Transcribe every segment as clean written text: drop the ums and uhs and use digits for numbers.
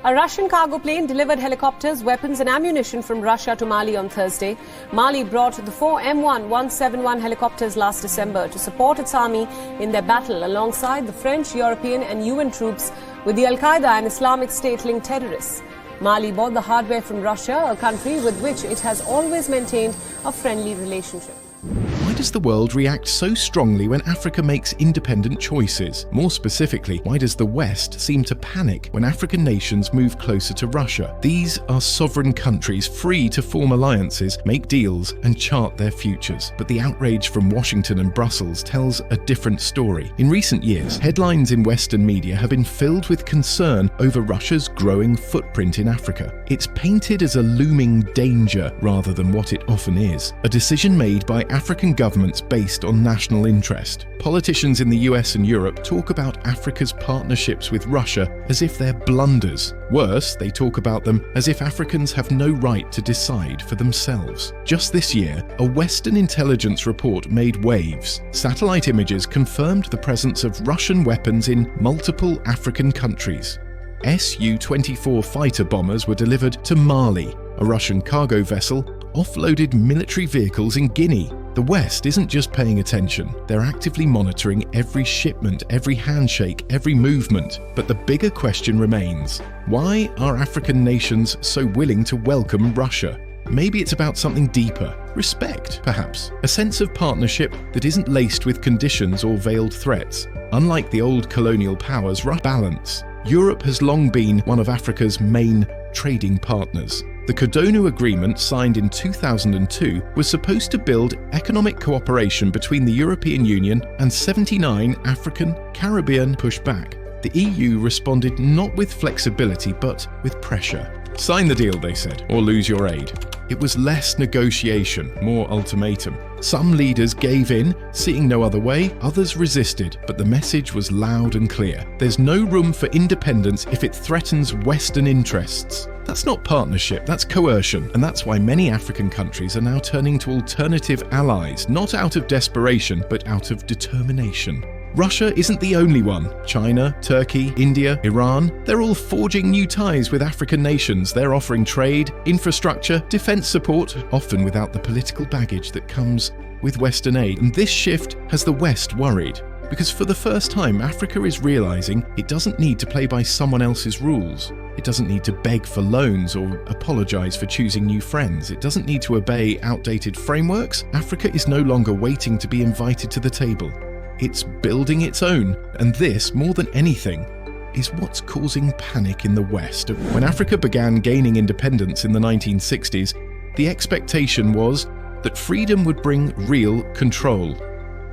A Russian cargo plane delivered helicopters, weapons and ammunition from Russia to Mali on Thursday. Mali brought the 4 M1-171 helicopters last December to support its army in their battle alongside the French, European and UN troops with the Al-Qaeda and Islamic State-linked terrorists. Mali bought the hardware from Russia, a country with which it has always maintained a friendly relationship. Why does the world react so strongly when Africa makes independent choices? More specifically, why does the West seem to panic when African nations move closer to Russia? These are sovereign countries free to form alliances, make deals, and chart their futures. But the outrage from Washington and Brussels tells a different story. In recent years, headlines in Western media have been filled with concern over Russia's growing footprint in Africa. It's painted as a looming danger rather than what it often is. A decision made by African governments based on national interest. Politicians in the US and Europe talk about Africa's partnerships with Russia as if they're blunders. Worse, they talk about them as if Africans have no right to decide for themselves. Just this year, a Western intelligence report made waves. Satellite images confirmed the presence of Russian weapons in multiple African countries. Su-24 fighter bombers were delivered to Mali. A Russian cargo vessel offloaded military vehicles in Guinea. The West isn't just paying attention, they're actively monitoring every shipment, every handshake, every movement. But the bigger question remains, why are African nations so willing to welcome Russia? Maybe it's about something deeper. Respect, perhaps. A sense of partnership that isn't laced with conditions or veiled threats. Unlike the old colonial powers, balance. Europe has long been one of Africa's main trading partners. The Cotonou Agreement, signed in 2002, was supposed to build economic cooperation between the European Union and 79 African Caribbean pushback. The EU responded not with flexibility but with pressure. Sign the deal, they said, or lose your aid. It was less negotiation, more ultimatum. Some leaders gave in, seeing no other way, others resisted, but the message was loud and clear. There's no room for independence if it threatens Western interests. That's not partnership, that's coercion, and that's why many African countries are now turning to alternative allies, not out of desperation, but out of determination. Russia isn't the only one. China, Turkey, India, Iran, they're all forging new ties with African nations. They're offering trade, infrastructure, defense support, often without the political baggage that comes with Western aid. And this shift has the West worried, because for the first time, Africa is realizing it doesn't need to play by someone else's rules. It doesn't need to beg for loans or apologize for choosing new friends. It doesn't need to obey outdated frameworks. Africa is no longer waiting to be invited to the table. It's building its own, and this, more than anything, is what's causing panic in the West. When Africa began gaining independence in the 1960s, the expectation was that freedom would bring real control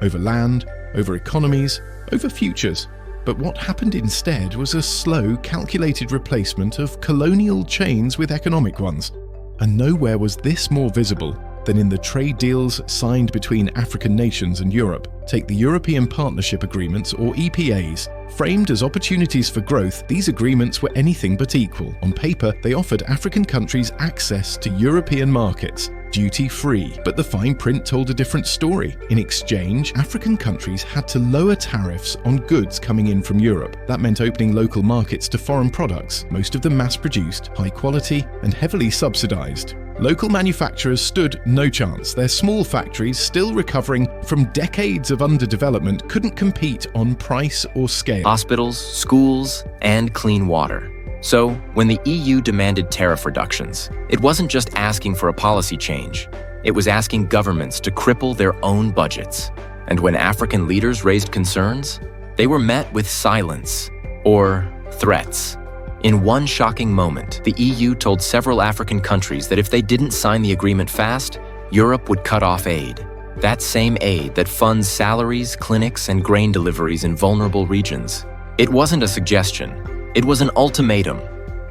over land, over economies, over futures. But what happened instead was a slow, calculated replacement of colonial chains with economic ones. And nowhere was this more visible than in the trade deals signed between African nations and Europe. Take the European Partnership Agreements, or EPAs. Framed as opportunities for growth, these agreements were anything but equal. On paper, they offered African countries access to European markets, duty-free. But the fine print told a different story. In exchange, African countries had to lower tariffs on goods coming in from Europe. That meant opening local markets to foreign products, most of them mass-produced, high-quality, and heavily subsidized. Local manufacturers stood no chance. Their small factories, still recovering from decades of underdevelopment, couldn't compete on price or scale. Hospitals, schools, and clean water. So, when the EU demanded tariff reductions, it wasn't just asking for a policy change. It was asking governments to cripple their own budgets. And when African leaders raised concerns, they were met with silence or threats. In one shocking moment, the EU told several African countries that if they didn't sign the agreement fast, Europe would cut off aid. That same aid that funds salaries, clinics, and grain deliveries in vulnerable regions. It wasn't a suggestion. It was an ultimatum.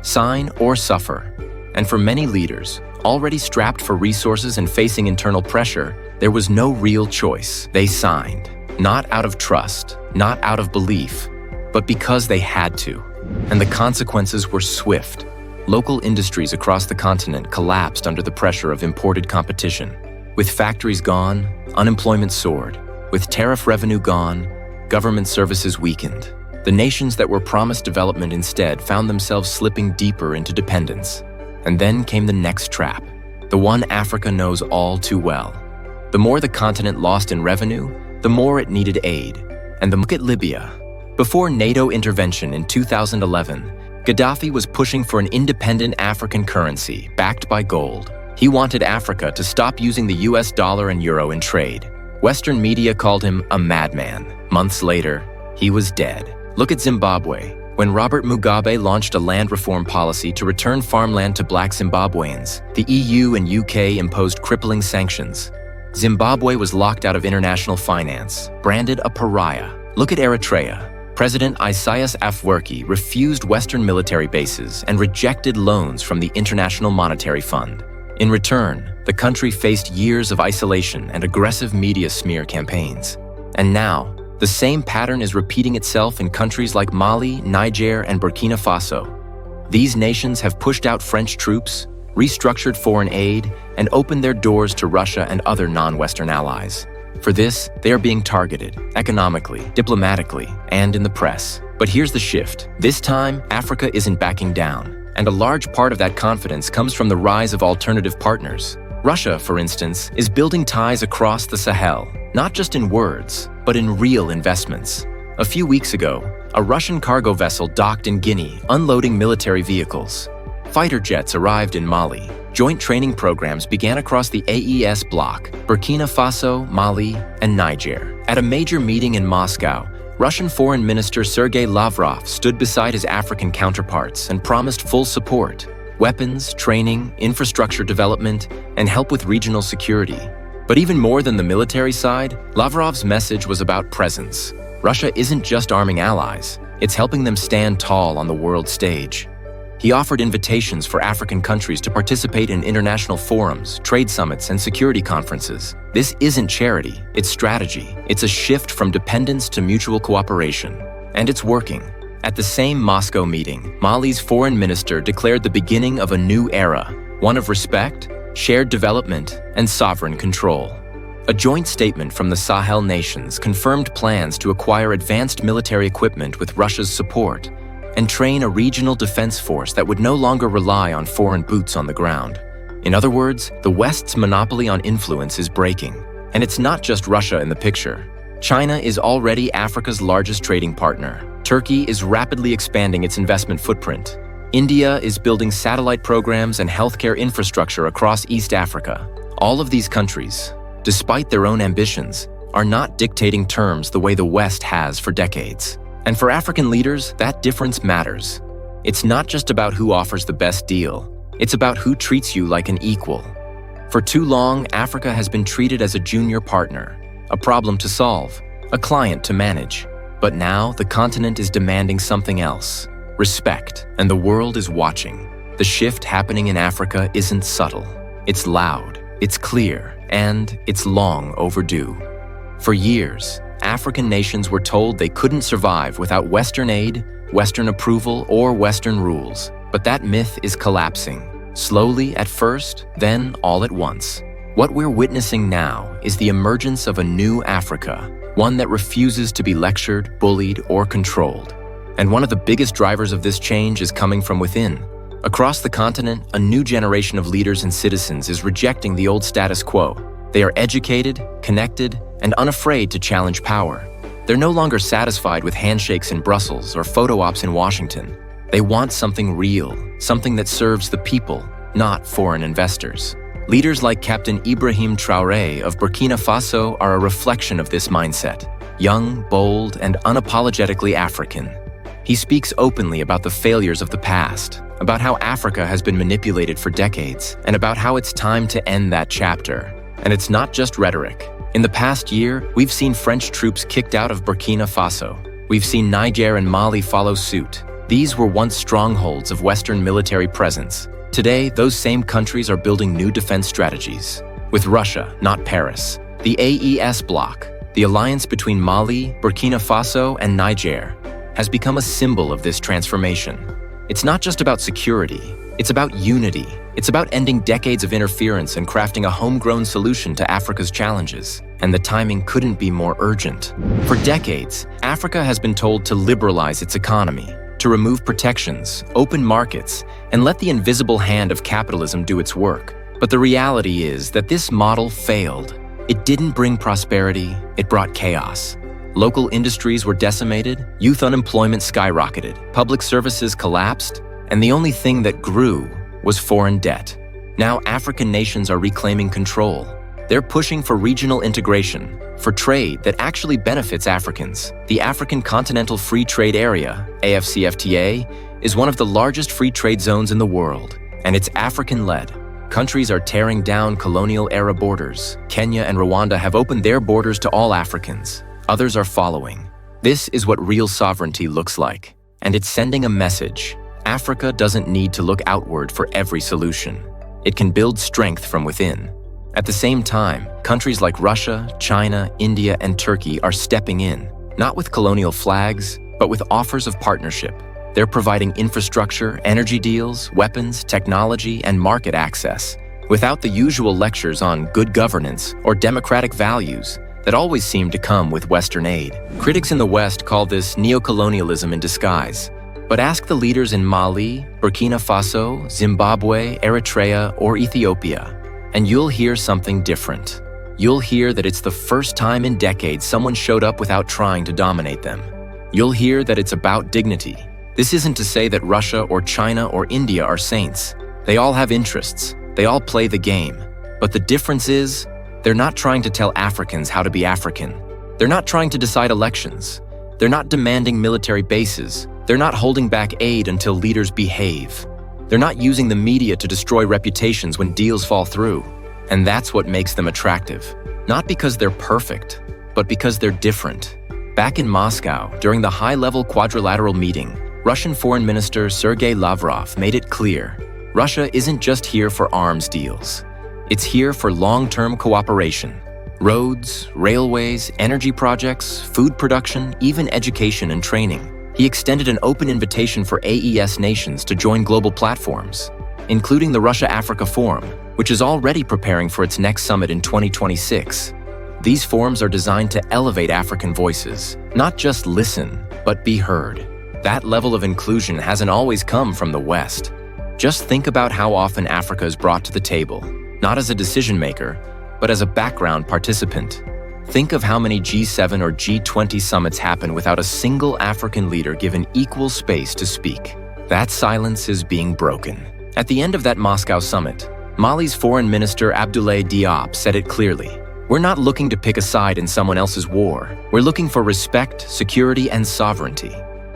Sign or suffer. And for many leaders, already strapped for resources and facing internal pressure, there was no real choice. They signed. Not out of trust, not out of belief, but because they had to. And the consequences were swift. Local industries across the continent collapsed under the pressure of imported competition. With factories gone, unemployment soared. With tariff revenue gone, government services weakened. The nations that were promised development instead found themselves slipping deeper into dependence. And then came the next trap, the one Africa knows all too well. The more the continent lost in revenue, the more it needed aid. And look at Libya. Before NATO intervention in 2011, Gaddafi was pushing for an independent African currency backed by gold. He wanted Africa to stop using the US dollar and euro in trade. Western media called him a madman. Months later, he was dead. Look at Zimbabwe. When Robert Mugabe launched a land reform policy to return farmland to black Zimbabweans, the EU and UK imposed crippling sanctions. Zimbabwe was locked out of international finance, branded a pariah. Look at Eritrea. President Isaias Afwerki refused Western military bases and rejected loans from the International Monetary Fund. In return, the country faced years of isolation and aggressive media smear campaigns. And now, the same pattern is repeating itself in countries like Mali, Niger, and Burkina Faso. These nations have pushed out French troops, restructured foreign aid, and opened their doors to Russia and other non-Western allies. For this, they are being targeted, economically, diplomatically, and in the press. But here's the shift. This time, Africa isn't backing down, and a large part of that confidence comes from the rise of alternative partners. Russia, for instance, is building ties across the Sahel, not just in words, but in real investments. A few weeks ago, a Russian cargo vessel docked in Guinea, unloading military vehicles. Fighter jets arrived in Mali. Joint training programs began across the AES bloc, Burkina Faso, Mali, and Niger. At a major meeting in Moscow, Russian Foreign Minister Sergei Lavrov stood beside his African counterparts and promised full support: weapons, training, infrastructure development, and help with regional security. But even more than the military side, Lavrov's message was about presence. Russia isn't just arming allies, it's helping them stand tall on the world stage. He offered invitations for African countries to participate in international forums, trade summits, and security conferences. This isn't charity, it's strategy. It's a shift from dependence to mutual cooperation. And it's working. At the same Moscow meeting, Mali's foreign minister declared the beginning of a new era, one of respect, shared development, and sovereign control. A joint statement from the Sahel nations confirmed plans to acquire advanced military equipment with Russia's support and train a regional defense force that would no longer rely on foreign boots on the ground. In other words, the West's monopoly on influence is breaking. And it's not just Russia in the picture. China is already Africa's largest trading partner. Turkey is rapidly expanding its investment footprint. India is building satellite programs and healthcare infrastructure across East Africa. All of these countries, despite their own ambitions, are not dictating terms the way the West has for decades. And for African leaders, that difference matters. It's not just about who offers the best deal. It's about who treats you like an equal. For too long, Africa has been treated as a junior partner, a problem to solve, a client to manage. But now, the continent is demanding something else: respect, and the world is watching. The shift happening in Africa isn't subtle. It's loud, it's clear, and it's long overdue. For years, African nations were told they couldn't survive without Western aid, Western approval, or Western rules. But that myth is collapsing. Slowly at first, then all at once. What we're witnessing now is the emergence of a new Africa, one that refuses to be lectured, bullied, or controlled. And one of the biggest drivers of this change is coming from within. Across the continent, a new generation of leaders and citizens is rejecting the old status quo. They are educated, connected, and unafraid to challenge power. They're no longer satisfied with handshakes in Brussels or photo ops in Washington. They want something real, something that serves the people, not foreign investors. Leaders like Captain Ibrahim Traoré of Burkina Faso are a reflection of this mindset. Young, bold, and unapologetically African. He speaks openly about the failures of the past, about how Africa has been manipulated for decades, and about how it's time to end that chapter. And it's not just rhetoric. In the past year, we've seen French troops kicked out of Burkina Faso. We've seen Niger and Mali follow suit. These were once strongholds of Western military presence. Today, those same countries are building new defense strategies. With Russia, not Paris. The AES bloc, the alliance between Mali, Burkina Faso, and Niger, has become a symbol of this transformation. It's not just about security, It's about unity. It's about ending decades of interference and crafting a homegrown solution to Africa's challenges. And the timing couldn't be more urgent. For decades, Africa has been told to liberalize its economy, to remove protections, open markets, and let the invisible hand of capitalism do its work. But the reality is that this model failed. It didn't bring prosperity, it brought chaos. Local industries were decimated, youth unemployment skyrocketed, public services collapsed, and the only thing that grew was foreign debt. Now African nations are reclaiming control. They're pushing for regional integration, for trade that actually benefits Africans. The African Continental Free Trade Area, AFCFTA, is one of the largest free trade zones in the world, and it's African-led. Countries are tearing down colonial-era borders. Kenya and Rwanda have opened their borders to all Africans. Others are following. This is what real sovereignty looks like, and it's sending a message. Africa doesn't need to look outward for every solution. It can build strength from within. At the same time, countries like Russia, China, India, and Turkey are stepping in, not with colonial flags, but with offers of partnership. They're providing infrastructure, energy deals, weapons, technology, and market access, without the usual lectures on good governance or democratic values that always seem to come with Western aid. Critics in the West call this neocolonialism in disguise. But ask the leaders in Mali, Burkina Faso, Zimbabwe, Eritrea, or Ethiopia, and you'll hear something different. You'll hear that it's the first time in decades someone showed up without trying to dominate them. You'll hear that it's about dignity. This isn't to say that Russia or China or India are saints. They all have interests. They all play the game. But the difference is, they're not trying to tell Africans how to be African. They're not trying to decide elections. They're not demanding military bases. They're not holding back aid until leaders behave. They're not using the media to destroy reputations when deals fall through. And that's what makes them attractive. Not because they're perfect, but because they're different. Back in Moscow, during the high-level quadrilateral meeting, Russian Foreign Minister Sergei Lavrov made it clear, Russia isn't just here for arms deals. It's here for long-term cooperation. Roads, railways, energy projects, food production, even education and training. He extended an open invitation for AES nations to join global platforms, including the Russia-Africa Forum, which is already preparing for its next summit in 2026. These forums are designed to elevate African voices, not just listen, but be heard. That level of inclusion hasn't always come from the West. Just think about how often Africa is brought to the table, not as a decision maker, but as a background participant. Think of how many G7 or G20 summits happen without a single African leader given equal space to speak. That silence is being broken. At the end of that Moscow summit, Mali's Foreign Minister Abdoulaye Diop said it clearly. We're not looking to pick a side in someone else's war. We're looking for respect, security, and sovereignty.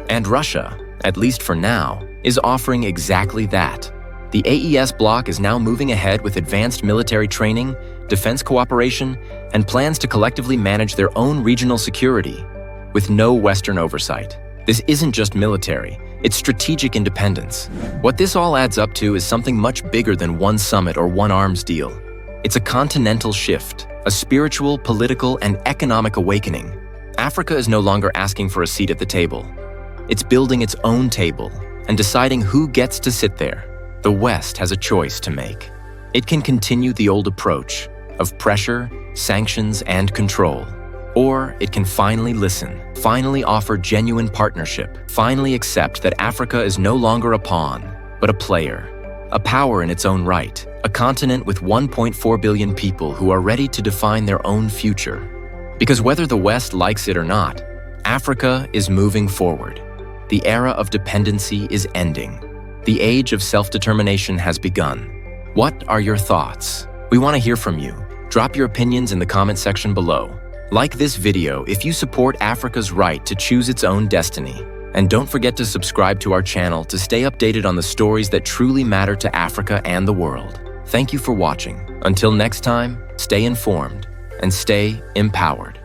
And Russia, at least for now, is offering exactly that. The AES bloc is now moving ahead with advanced military training, defense cooperation, and plans to collectively manage their own regional security, with no Western oversight. This isn't just military, it's strategic independence. What this all adds up to is something much bigger than one summit or one arms deal. It's a continental shift, a spiritual, political, and economic awakening. Africa is no longer asking for a seat at the table. It's building its own table and deciding who gets to sit there. The West has a choice to make. It can continue the old approach of pressure, sanctions, and control. Or it can finally listen, finally offer genuine partnership, finally accept that Africa is no longer a pawn, but a player, a power in its own right, a continent with 1.4 billion people who are ready to define their own future. Because whether the West likes it or not, Africa is moving forward. The era of dependency is ending. The age of self-determination has begun. What are your thoughts? We want to hear from you. Drop your opinions in the comment section below. Like this video if you support Africa's right to choose its own destiny. And don't forget to subscribe to our channel to stay updated on the stories that truly matter to Africa and the world. Thank you for watching. Until next time, stay informed and stay empowered.